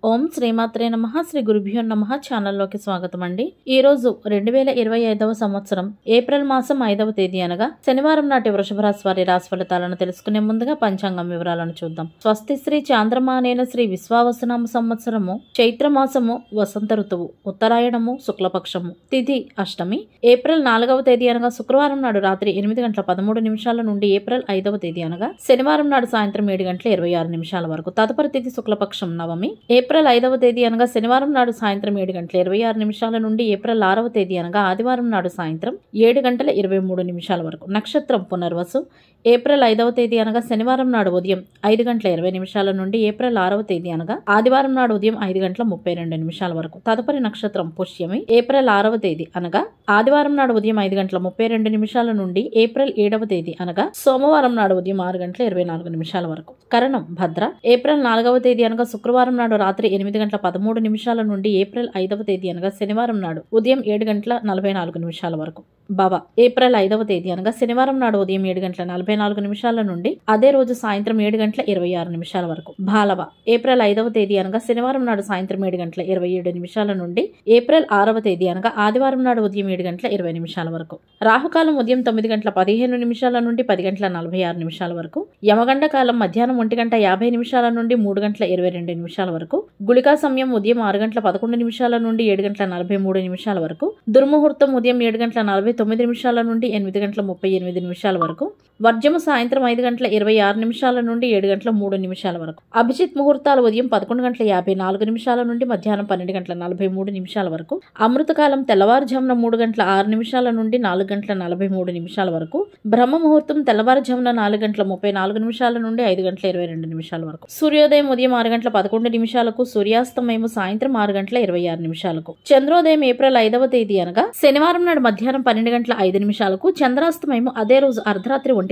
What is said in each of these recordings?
ఓం శ్రీమాత్రే నమః. శ్రీ గురుభ్యో నమః. ఛానల్లోకి స్వాగతం అండి. ఈ రోజు 2025వ సంవత్సరం ఏప్రిల్ మాసం 5వ తేదీ అనగా శనివారం నాటి వృషభ రాశి వారి రాశి ఫలితాలను తెలుసుకునే ముందుగా పంచాంగం వివరాలను చూద్దాం. స్వస్తి శ్రీ చాంద్రమానేన శ్రీ విశ్వావసునామ సంవత్సరము చైత్ర మాసము వసంత ఋతువు ఉత్తరాయణము శుక్లపక్షము తిథి అష్టమి. ఏప్రిల్ 4వ తేదీ అనగా శుక్రవారం నాడు రాత్రి 8:13 నుండి ఏప్రిల్ 5వ తేదీ అనగా శనివారం నాడు సాయంత్రం 7:26 వరకు. తదుపరి తిథి శుక్లపక్షం నవమి. ఏప్రిల్ 5వ తేదీ అనగా శనివారం నాడు సాయంత్రం 7:26 నుండి ఏప్రిల్ 6వ తేదీ అనగా ఆదివారం నాడు సాయంత్రం 7:23 వరకు. నక్షత్రం పునర్వసు. ఏప్రిల్ 5వ తేదీ అనగా శనివారం నాడు ఉదయం 5:20 నుండి ఏప్రిల్ 6వ తేదీ అనగా ఆదివారం నాడు ఉదయం 5:32 వరకు. తదుపరి నక్షత్రం పుష్యమి. ఏప్రిల్ 6వ తేదీ అనగా ఆదివారం నాడు ఉదయం 5:32 నుండి ఏప్రిల్ 7వ తేదీ అనగా సోమవారం నాడు ఉదయం 6:24 వరకు. కరణం భద్ర. ఏప్రిల్ 4వ తేదీ అనగా శుక్రవారం నాడు రాత్రి 8:13 నుండి ఏప్రిల్ 5వ తేదీ అనగా శనివారం నాడు ఉదయం 7:44 వరకు. భవ. ఏప్రిల్ 5వ తేదీ అనగా శనివారం నాడు ఉదయం 7:44 నుండి అదే రోజు సాయంత్రం 7:26 వరకు. బాలవ. ఏప్రిల్ 5వ తేదీ అనగా శనివారం నాడు సాయంత్రం 7:27 నుండి ఏప్రిల్ 6వ తేదీ అనగా ఆదివారం నాడు ఉదయం 7:20 వరకు. రాహుకాలం ఉదయం 9:15 నుండి 10:46 వరకు. యమగండ కాలం మధ్యాహ్నం 1:50 నుండి 3:22 వరకు. గుళికా సమయం ఉదయం 6:11 నుండి 7:43 వరకు. దుర్ముహూర్తం ఉదయం 7:49 నుండి 8:38 వరకు. వర్జము సాయంత్రం 5:26 నుండి 7:03 వరకు. అభిజిత్ ముహూర్తాలు ఉదయం 11:54 నుండి మధ్యాహ్నం 12:43 వరకు. అమృతకాలం తెల్లవారుజామున 3:06 నుండి 4:43 వరకు. బ్రహ్మ ముహూర్తం తెల్లవారుజామున 4:34 నుండి 5:22 వరకు. సూర్యోదయం ఉదయం 6:11 సూర్యాస్తమయం సాయంత్రం 6:26 చంద్రోదయం ఏప్రిల్ 5వ తేదీ అనగా శనివారం నాడు మధ్యాహ్నం 12:05 చంద్రాస్తమయం అదే రోజు అర్ధరాత్రి 1:46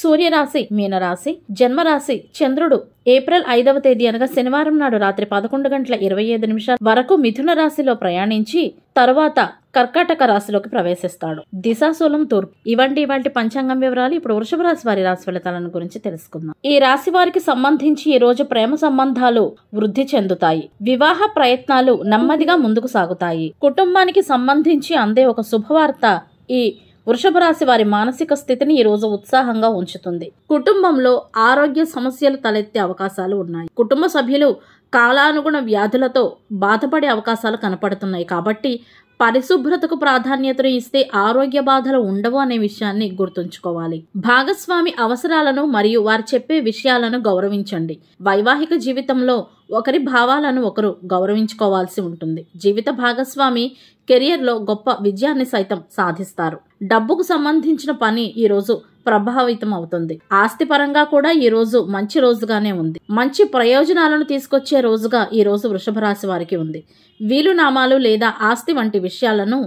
సూర్యరాశి మీనరాశి. జన్మరాశి చంద్రుడు ఏప్రిల్ 5వ తేదీ అనగా శనివారం నాడు రాత్రి 11:25 వరకు మిథున రాశిలో ప్రయాణించి తరువాత కర్కాటక రాశిలోకి ప్రవేశిస్తాడు. దిశాశూలం తూర్పు. ఇవంటి పంచాంగం వివరాలు. ఇప్పుడు వృషభ రాశి వారి రాశి ఫలితాలను గురించి తెలుసుకుందాం. ఈ రాశి వారికి సంబంధించి ఈ రోజు ప్రేమ సంబంధాలు వృద్ధి చెందుతాయి. వివాహ ప్రయత్నాలు నెమ్మదిగా ముందుకు సాగుతాయి. కుటుంబానికి సంబంధించి అందే ఒక శుభవార్త ఈ వృషభ రాశి వారి మానసిక స్థితిని ఈ రోజు ఉత్సాహంగా ఉంచుతుంది. కుటుంబంలో ఆరోగ్య సమస్యలు తలెత్తే అవకాశాలు ఉన్నాయి. కుటుంబ సభ్యులు కాలానుగుణ వ్యాధులతో బాధపడే అవకాశాలు కనపడుతున్నాయి. కాబట్టి పరిశుభ్రతకు ప్రాధాన్యతను ఇస్తే ఆరోగ్య బాధలు ఉండవు అనే విషయాన్ని గుర్తుంచుకోవాలి. భాగస్వామి అవసరాలను మరియు వారు చెప్పే విషయాలను గౌరవించండి. వైవాహిక జీవితంలో ఒకరి భావాలను ఒకరు గౌరవించుకోవాల్సి ఉంటుంది. జీవిత భాగస్వామి కెరియర్లో గొప్ప విజయాన్ని సైతం సాధిస్తారు. డబ్బుకు సంబంధించిన పని ఈ రోజు ప్రభావితం అవుతుంది. ఆస్తి పరంగా కూడా ఈ రోజు మంచి రోజుగానే ఉంది. మంచి ప్రయోజనాలను తీసుకొచ్చే రోజుగా ఈ రోజు వృషభ రాశి వారికి ఉంది. వీలునామాలు లేదా ఆస్తి వంటి విషయాలను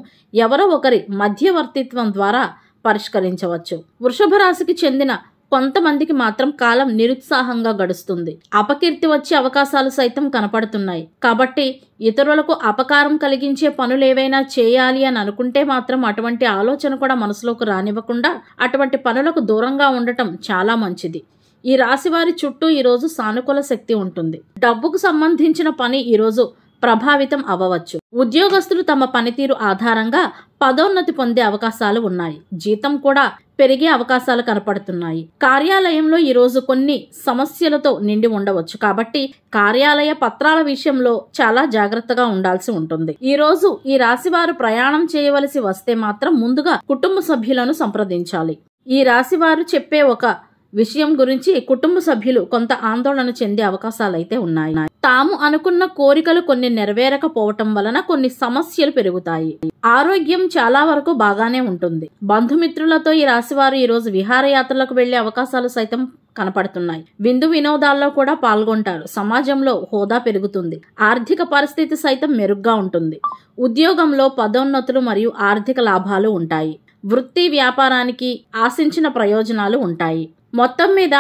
ఎవరో ఒకరి మధ్యవర్తిత్వం ద్వారా పరిష్కరించవచ్చు. వృషభ రాశికి చెందిన కొంతమందికి మాత్రం కాలం నిరుత్సాహంగా గడుస్తుంది. అపకీర్తి వచ్చే అవకాశాలు సైతం కనపడుతున్నాయి. కాబట్టి ఇతరులకు అపకారం కలిగించే పనులేవైనా చేయాలి అని అనుకుంటే మాత్రం అటువంటి ఆలోచన కూడా మనసులోకి రానివ్వకుండా అటువంటి పనులకు దూరంగా ఉండటం చాలా మంచిది. ఈ రాశి వారి చుట్టూ ఈరోజు సానుకూల శక్తి ఉంటుంది. డబ్బుకు సంబంధించిన పని ఈరోజు ప్రభావితం అవ్వవచ్చు. ఉద్యోగస్తులు తమ పనితీరు ఆధారంగా పదోన్నతి పొందే అవకాశాలు ఉన్నాయి. జీతం కూడా పెరిగే అవకాశాలు కనపడుతున్నాయి. కార్యాలయంలో ఈ రోజు కొన్ని సమస్యలతో నిండి ఉండవచ్చు. కాబట్టి కార్యాలయ పత్రాల విషయంలో చాలా జాగ్రత్తగా ఉండాల్సి ఉంటుంది. ఈ రోజు ఈ రాశి వారు ప్రయాణం చేయవలసి వస్తే మాత్రం ముందుగా కుటుంబ సభ్యులను సంప్రదించాలి. ఈ రాశి వారు చెప్పే ఒక విషయం గురించి కుటుంబ సభ్యులు కొంత ఆందోళన చెందే అవకాశాలైతే ఉన్నాయి. తాము అనుకున్న కోరికలు కొన్ని నెరవేరకపోవటం వలన కొన్ని సమస్యలు పెరుగుతాయి. ఆరోగ్యం చాలా వరకు బాగానే ఉంటుంది. బంధుమిత్రులతో ఈ రాశివారు ఈ రోజు విహారయాత్రలకు వెళ్లే అవకాశాలు సైతం కనపడుతున్నాయి. విందు వినోదాల్లో కూడా పాల్గొంటారు. సమాజంలో హోదా పెరుగుతుంది. ఆర్థిక పరిస్థితి సైతం మెరుగ్గా ఉంటుంది. ఉద్యోగంలో పదోన్నతులు మరియు ఆర్థిక లాభాలు ఉంటాయి. వృత్తి వ్యాపారానికి ఆశించిన ప్రయోజనాలు ఉంటాయి. మొత్తం మీద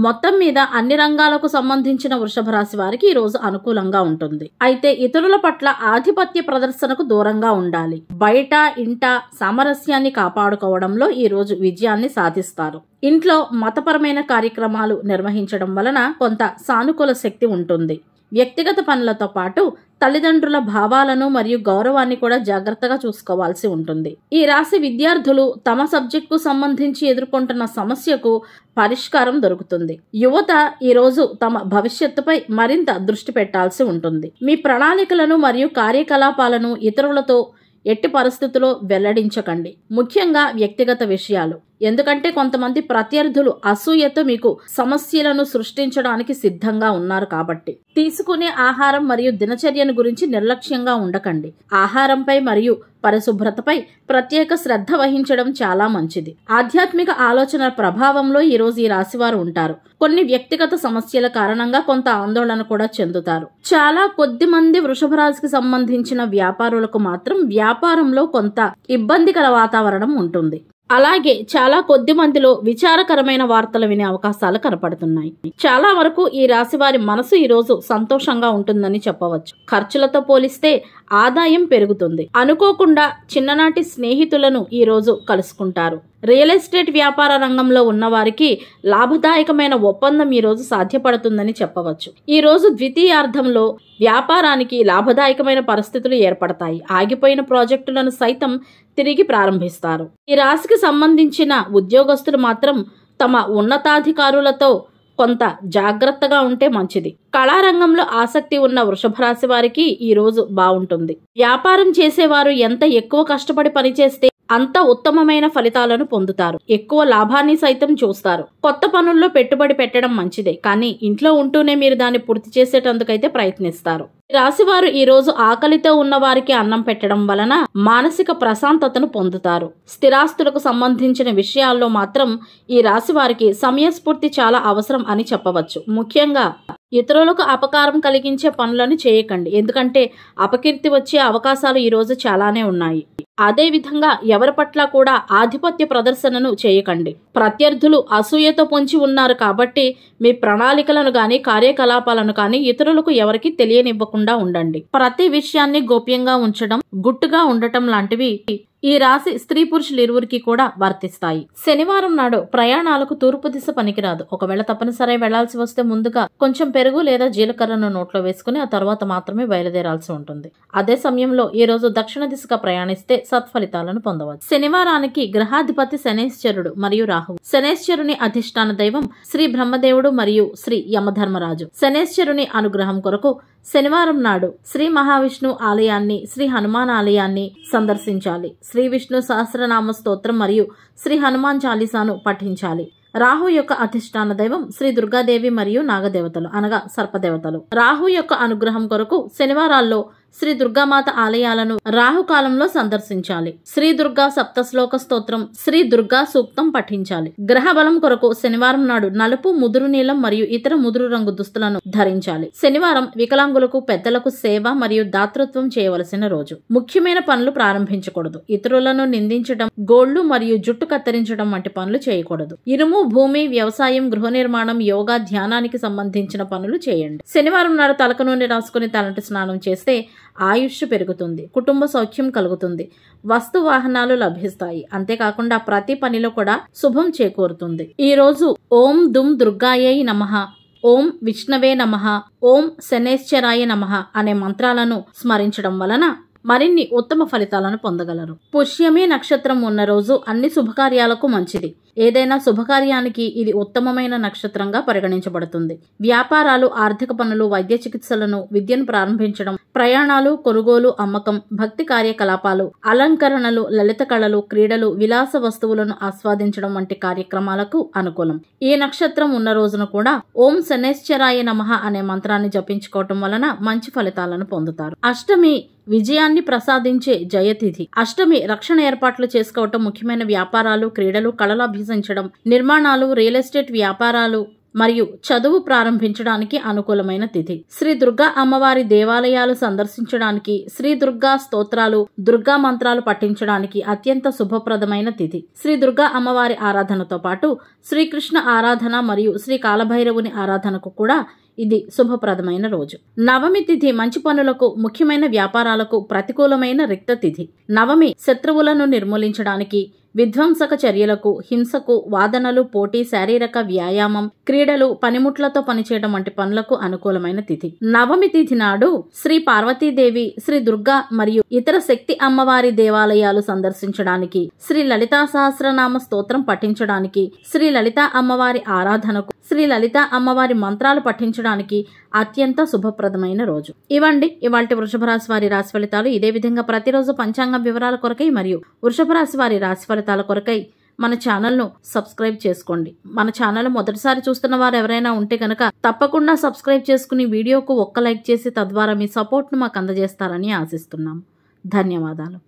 మొత్తం మీద అన్ని రంగాలకు సంబంధించిన వృషభ రాశి వారికి ఈ రోజు అనుకూలంగా ఉంటుంది. అయితే ఇతరుల పట్ల ఆధిపత్య ప్రదర్శనకు దూరంగా ఉండాలి. బయట ఇంట సామరస్యాన్ని కాపాడుకోవడంలో ఈ రోజు విజయాన్ని సాధిస్తారు. ఇంట్లో మతపరమైన కార్యక్రమాలు నిర్వహించడం వలన కొంత సానుకూల శక్తి ఉంటుంది. వ్యక్తిగత పనులతో పాటు తల్లిదండ్రుల భావాలను మరియు గౌరవాన్ని కూడా జాగ్రత్తగా చూసుకోవాల్సి ఉంటుంది. ఈ రాశి విద్యార్థులు తమ సబ్జెక్టుకు సంబంధించి ఎదుర్కొంటున్న సమస్యకు పరిష్కారం దొరుకుతుంది. యువత ఈ రోజు తమ భవిష్యత్తుపై మరింత దృష్టి పెట్టాల్సి ఉంటుంది. మీ ప్రణాళికలను మరియు కార్యకలాపాలను ఇతరులతో ఎట్టి పరిస్థితుల్లో వెల్లడించకండి, ముఖ్యంగా వ్యక్తిగత విషయాలు. ఎందుకంటే కొంతమంది ప్రత్యర్థులు అసూయతో మీకు సమస్యలను సృష్టించడానికి సిద్ధంగా ఉన్నారు కాబట్టి. తీసుకునే ఆహారం మరియు దినచర్యను గురించి నిర్లక్ష్యంగా ఉండకండి. ఆహారంపై మరియు పరిశుభ్రతపై ప్రత్యేక శ్రద్ధ వహించడం చాలా మంచిది. ఆధ్యాత్మిక ఆలోచనల ప్రభావంలో ఈ రోజు ఈ రాశివారు ఉంటారు. కొన్ని వ్యక్తిగత సమస్యల కారణంగా కొంత ఆందోళన కూడా చెందుతారు. చాలా కొద్ది మంది వృషభ రాశికి సంబంధించిన వ్యాపారులకు మాత్రం వ్యాపారంలో కొంత ఇబ్బందికర వాతావరణం ఉంటుంది. అలాగే చాలా కొద్ది మందిలో విచారకరమైన వార్తలు వినే అవకాశాలు కనపడుతున్నాయి. చాలా వరకు ఈ రాశి వారి మనసు ఈ రోజు సంతోషంగా ఉంటుందని చెప్పవచ్చు. ఖర్చులతో పోలిస్తే ఆదాయం పెరుగుతుంది. అనుకోకుండా చిన్ననాటి స్నేహితులను ఈ రోజు కలుసుకుంటారు. రియల్ ఎస్టేట్ వ్యాపార రంగంలో ఉన్న వారికి లాభదాయకమైన ఒప్పందం ఈ రోజు సాధ్యపడుతుందని చెప్పవచ్చు. ఈ రోజు ద్వితీయార్థంలో వ్యాపారానికి లాభదాయకమైన పరిస్థితులు ఏర్పడతాయి. ఆగిపోయిన ప్రాజెక్టులను సైతం తిరిగి ప్రారంభిస్తారు. ఈ రాశికి సంబంధించిన ఉద్యోగస్తులు మాత్రం తమ ఉన్నతాధికారులతో కొంత జాగ్రత్తగా ఉంటే మంచిది. కళారంగంలో ఆసక్తి ఉన్న వృషభ రాశి వారికి ఈ రోజు బాగుంటుంది. వ్యాపారం చేసేవారు ఎంత ఎక్కువ కష్టపడి పనిచేస్తే అంత ఉత్తమమైన ఫలితాలను పొందుతారు. ఎక్కువ లాభాన్ని సైతం చూస్తారు. కొత్త పనుల్లో పెట్టుబడి పెట్టడం మంచిదే, కానీ ఇంట్లో ఉంటూనే మీరు దాన్ని పూర్తి చేసేటందుకైతే ప్రయత్నిస్తారు. రాశివారు ఈ రోజు ఆకలితో ఉన్న వారికి అన్నం పెట్టడం వలన మానసిక ప్రశాంతతను పొందుతారు. స్థిరాస్తులకు సంబంధించిన విషయాల్లో మాత్రం ఈ రాశి వారికి సమయస్ఫూర్తి చాలా అవసరం అని చెప్పవచ్చు. ముఖ్యంగా ఇతరులకు అపకారం కలిగించే పనులను చేయకండి, ఎందుకంటే అపకీర్తి వచ్చే అవకాశాలు ఈ రోజు చాలానే ఉన్నాయి. అదే విధంగా ఎవరి పట్ల కూడా ఆధిపత్య ప్రదర్శనను చేయకండి. ప్రత్యర్థులు అసూయతో పొంచి ఉన్నారు కాబట్టి మీ ప్రణాళికలను గాని కార్యకలాపాలను కానీ ఇతరులకు ఎవరికి తెలియనివ్వకుండా ఉండండి. ప్రతి విషయాన్ని గోప్యంగా ఉంచడం, గుట్టుగా ఉండటం లాంటివి ఈ రాశి స్త్రీ పురుషులు ఇరువురికి కూడా వర్తిస్తాయి. శనివారం నాడు ప్రయాణాలకు తూర్పు దిశ పనికిరాదు. ఒకవేళ తప్పనిసరి వెళ్లాల్సి వస్తే ముందుగా కొంచెం పెరుగు లేదా జీలకర్రను నోట్లో వేసుకుని ఆ తర్వాత మాత్రమే బయలుదేరాల్సి ఉంటుంది. అదే సమయంలో ఈ రోజు దక్షిణ దిశగా ప్రయాణిస్తే సత్ఫలితాలను పొందవచ్చు. శనివారానికి గ్రహాధిపతి శనేశ్వరుడు మరియు రాహువు. శనేశ్వరుని అధిష్టాన దైవం శ్రీ బ్రహ్మదేవుడు మరియు శ్రీ యమధర్మరాజు. శనేశ్వరుని అనుగ్రహం కొరకు శనివారం నాడు శ్రీ మహావిష్ణు ఆలయాన్ని, శ్రీ హనుమాన్ ఆలయాన్ని సందర్శించాలి. శ్రీ విష్ణు సహస్రనామ స్తోత్రం మరియు శ్రీ హనుమాన్ చాలీసాను పఠించాలి. రాహు యొక్క అధిష్టాన దైవం శ్రీ దుర్గాదేవి మరియు నాగదేవతలు అనగా సర్పదేవతలు. రాహు యొక్క అనుగ్రహం కొరకు శనివారాల్లో శ్రీ దుర్గామాత ఆలయాలను రాహుకాలంలో సందర్శించాలి. శ్రీ దుర్గా సప్తశ్లోక స్తోత్రం, శ్రీ దుర్గా సూక్తం పఠించాలి. గ్రహ బలం కొరకు శనివారం నాడు నలుపు, ముదురు నీలం మరియు ఇతర ముదురు రంగు దుస్తులను ధరించాలి. శనివారం వికలాంగులకు, పెద్దలకు సేవ మరియు దాతృత్వం చేయవలసిన రోజు. ముఖ్యమైన పనులు ప్రారంభించకూడదు. ఇతరులను నిందించడం, గోళ్లు మరియు జుట్టు కత్తిరించడం వంటి పనులు చేయకూడదు. ఇనుము, భూమి, వ్యవసాయం, గృహ నిర్మాణం, యోగా, ధ్యానానికి సంబంధించిన పనులు చేయండి. శనివారం నాడు తలకు నూనె రాసుకుని తలంటి స్నానం చేస్తే ఆయుష్ పెరుగుతుంది, కుటుంబ సౌఖ్యం కలుగుతుంది, వస్తు వాహనాలు లభిస్తాయి. అంతేకాకుండా ప్రతి పనిలో కూడా శుభం చేకూరుతుంది. ఈ రోజు ఓం దుమ్ దుర్గాయై నమః, ఓం విష్ణవే నమః, ఓం శనేశ్వరాయ నమః అనే మంత్రాలను స్మరించడం వలన మరిన్ని ఉత్తమ ఫలితాలను పొందగలరు. పుష్యమి నక్షత్రం ఉన్న రోజు అన్ని శుభకార్యాలకు మంచిది. ఏదైనా శుభకార్యానికి ఇది ఉత్తమమైన నక్షత్రంగా పరిగణించబడుతుంది. వ్యాపారాలు, ఆర్థిక పనులు, వైద్య చికిత్సలను, విద్యను ప్రారంభించడం, ప్రయాణాలు, కొనుగోలు, అమ్మకం, భక్తి కార్యకలాపాలు, అలంకరణలు, లలిత కళలు, క్రీడలు, విలాస వస్తువులను ఆస్వాదించడం వంటి కార్యక్రమాలకు అనుకూలం. ఈ నక్షత్రం ఉన్న రోజున కూడా ఓం శనేశ్వరాయ నమః అనే మంత్రాన్ని జపించుకోవటం వలన మంచి ఫలితాలను పొందుతారు. అష్టమి విజయాన్ని ప్రసాదించే జయతిథి. అష్టమి రక్షణ ఏర్పాట్లు చేసుకోవటం, ముఖ్యమైన వ్యాపారాలు, క్రీడలు, కళలు అభ్యసించడం, నిర్మాణాలు, రియల్ ఎస్టేట్ వ్యాపారాలు మరియు చదువు ప్రారంభించడానికి అనుకూలమైన తిథి. శ్రీ దుర్గా అమ్మవారి దేవాలయాలు సందర్శించడానికి, శ్రీ దుర్గా స్తోత్రాలు, దుర్గా మంత్రాలు పఠించడానికి అత్యంత శుభప్రదమైన తిథి. శ్రీ దుర్గా అమ్మవారి ఆరాధనతో పాటు శ్రీకృష్ణ ఆరాధన మరియు శ్రీ కాలభైరవుని ఆరాధనకు కూడా ఇది శుభప్రదమైన రోజు. నవమి తిథి మంచి పనులకు, ముఖ్యమైన వ్యాపారాలకు ప్రతికూలమైన రిక్త తిథి. నవమి శత్రువులను నిర్మూలించడానికి, విధ్వంసక చర్యలకు, హింసకు, వాదనలు, పోటీ, శారీరక వ్యాయామం, క్రీడలు, పనిముట్లతో పనిచేయడం వంటి పనులకు అనుకూలమైన తిథి. నవమి తిథి నాడు శ్రీ పార్వతీదేవి, శ్రీ దుర్గా మరియు ఇతర శక్తి అమ్మవారి దేవాలయాలు సందర్శించడానికి, శ్రీ లలితా సహస్రనామ స్తోత్రం పఠించడానికి, శ్రీ లలితా అమ్మవారి ఆరాధనకు, శ్రీ లలితా అమ్మవారి మంత్రాలు పఠించడానికి అత్యంత శుభప్రదమైన రోజు. ఇవండి ఇవాల్టి వృషభ రాశి వారి రాశి ఫలితాలు. ఇదే విధంగా ప్రతిరోజు పంచాంగం వివరాల కొరకై మరియు వృషభ రాశి వారి రాశి ఫలితాల కొరకై మన ఛానల్ను సబ్స్క్రైబ్ చేసుకోండి. మన ఛానల్ మొదటిసారి చూస్తున్న వారు ఎవరైనా ఉంటే కనుక తప్పకుండా సబ్స్క్రైబ్ చేసుకుని వీడియోకు ఒక్క లైక్ చేసి తద్వారా మీ సపోర్ట్ను మాకు అందజేస్తారని ఆశిస్తున్నాం. ధన్యవాదాలు.